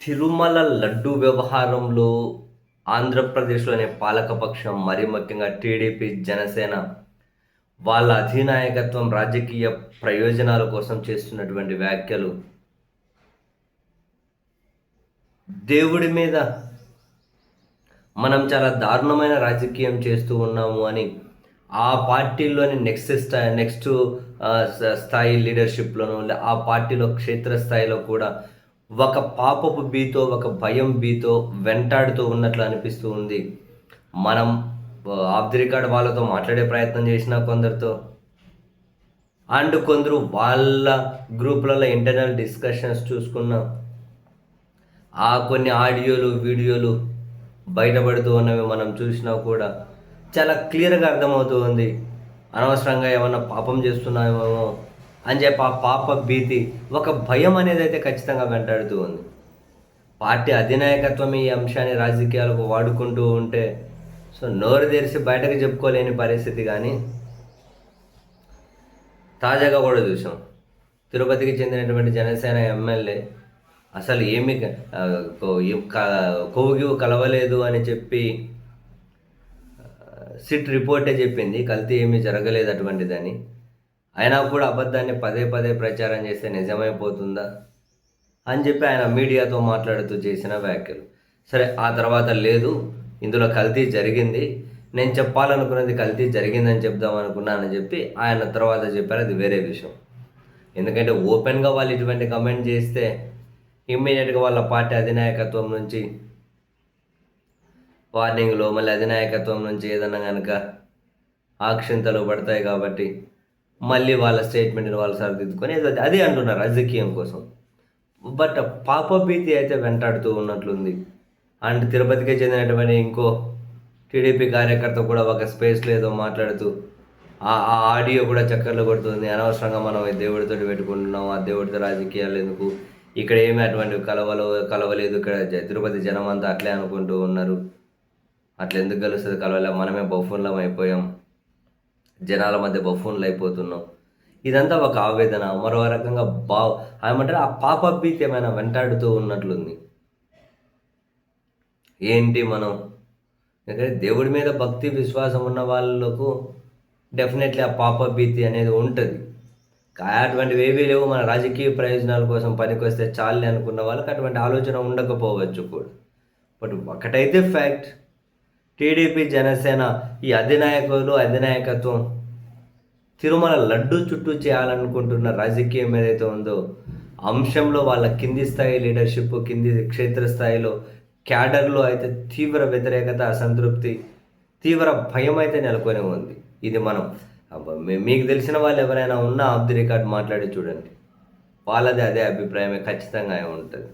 తిరుమల లడ్డు వ్యవహారంలో ఆంధ్రప్రదేశ్‌లోని పాలకపక్షం మరీ ముఖ్యంగా టీడీపీ, జనసేన వాళ్ళ అధినాయకత్వం రాజకీయ ప్రయోజనాల కోసం చేస్తున్నటువంటి వ్యాఖ్యలు దేవుడి మీద మనం చాలా దారుణమైన రాజకీయం చేస్తూ ఉన్నాము అని ఆ పార్టీలోని నెక్స్ట్ స్థాయి లీడర్‌షిప్‌లోనో ఆ పార్టీలో క్షేత్రస్థాయిలో కూడా ఒక పాపపు భీతో, ఒక భయం భీతో వెంటాడుతూ ఉన్నట్లు అనిపిస్తూ ఉంది. మనం ఆఫ్ ది రికార్డ్ వాళ్ళతో మాట్లాడే ప్రయత్నం చేసినా కొందరితో, అండ్ కొందరు వాళ్ళ గ్రూప్‌లలో ఇంటర్నల్ డిస్కషన్స్ చూసుకున్నాం. కొన్ని ఆడియోలు, వీడియోలు బయటపడుతూ ఉన్నవి మనం చూసినా కూడా చాలా క్లియర్‌గా అర్థమవుతూ ఉంది. అనవసరంగా ఏమన్నా పాపం చేస్తున్నామేమో అని చెప్పి ఆ పాప భీతి, ఒక భయం అనేదైతే ఖచ్చితంగా వెంటాడుతూ ఉంది. పార్టీ అధినాయకత్వం ఈ అంశాన్ని రాజకీయాలకు వాడుకుంటూ ఉంటే నోరు తెరిచి బయటకు చెప్పుకోలేని పరిస్థితి. కానీ తాజాగా కూడా చూసాం, తిరుపతికి చెందినటువంటి జనసేన ఎమ్మెల్యే అసలు ఏమి కొవ్వు కలవలేదు అని చెప్పి సిట్ రిపోర్టే చెప్పింది, కల్తీ ఏమీ జరగలేదు అటువంటిదని. అయినా కూడా అబద్ధాన్ని పదే పదే ప్రచారం చేస్తే నిజమైపోతుందా అని చెప్పి ఆయన మీడియాతో మాట్లాడుతూ చేసిన వ్యాఖ్యలు. సరే, ఆ తర్వాత లేదు, ఇందులో కల్తీ జరిగింది, నేను చెప్పాలనుకున్నది కల్తీ జరిగిందని చెప్దాం అనుకున్నానని చెప్పి ఆయన తర్వాత చెప్పారు. అది వేరే విషయం. ఎందుకంటే ఓపెన్గా వాళ్ళు ఇటువంటి కమెంట్ చేస్తే ఇమ్మీడియట్గా వాళ్ళ పార్టీ అధినాయకత్వం నుంచి వార్నింగ్లో, మళ్ళీ అధినాయకత్వం నుంచి ఏదన్నా కనుక ఆక్షింతలు పడతాయి. కాబట్టి మళ్ళీ వాళ్ళ స్టేట్మెంట్ని వాళ్ళు సరిదిద్దుకొని అదే అంటున్నారు రాజకీయం కోసం. బట్ పాపభీతి అయితే వెంటాడుతూ ఉన్నట్లుంది. అండ్ తిరుపతికే చెందినటువంటి ఇంకో టీడీపీ కార్యకర్త కూడా ఒక స్పేస్లో ఏదో మాట్లాడుతూ ఆ ఆడియో కూడా చక్కర్లు కొడుతుంది. అనవసరంగా మనం దేవుడితో పెట్టుకుంటున్నాం, ఆ దేవుడితో రాజకీయాలు ఎందుకు, ఇక్కడ ఏమీ అటువంటి కలవలేదు, ఇక్కడ తిరుపతి జనం అంతా అట్లే అనుకుంటూ ఉన్నారు, అట్లా ఎందుకు కలుస్తుంది, కలవలే, మనమే బఫూన్లం అయిపోయాం, జనాల మధ్య బఫూన్లు అయిపోతున్నాం. ఇదంతా ఒక ఆవేదన. మరో రకంగా ఏమంటారు, ఆ పాపభీతి ఏమైనా వెంటాడుతూ ఉన్నట్లుంది. ఏంటి మనం, ఎందుకంటే దేవుడి మీద భక్తి విశ్వాసం ఉన్న వాళ్ళకు డెఫినెట్లీ ఆ పాపభీతి అనేది ఉంటుంది. అటువంటివి ఏవీ లేవు, మన రాజకీయ ప్రయోజనాల కోసం పనికొస్తే చాలే అనుకున్న వాళ్ళకి అటువంటి ఆలోచన ఉండకపోవచ్చు కూడా. బట్ ఒకటైతే ఫ్యాక్ట్, టీడీపీ, జనసేన ఈ అధినాయకత్వం తిరుమల లడ్డు చుట్టూ చేయాలనుకుంటున్న రాజకీయం ఏదైతే ఉందో అంశంలో వాళ్ళ కింది స్థాయి లీడర్షిప్, కింది క్షేత్రస్థాయిలో క్యాడర్లో అయితే తీవ్ర వ్యతిరేకత, అసంతృప్తి, తీవ్ర భయం అయితే నెలకొని ఉంది. ఇది మనం మీకు తెలిసిన వాళ్ళు ఎవరైనా ఉన్నా ఆఫ్ ది రికార్డ్ మాట్లాడి చూడండి, వాళ్ళది అదే అభిప్రాయమే ఖచ్చితంగా ఉంటుంది.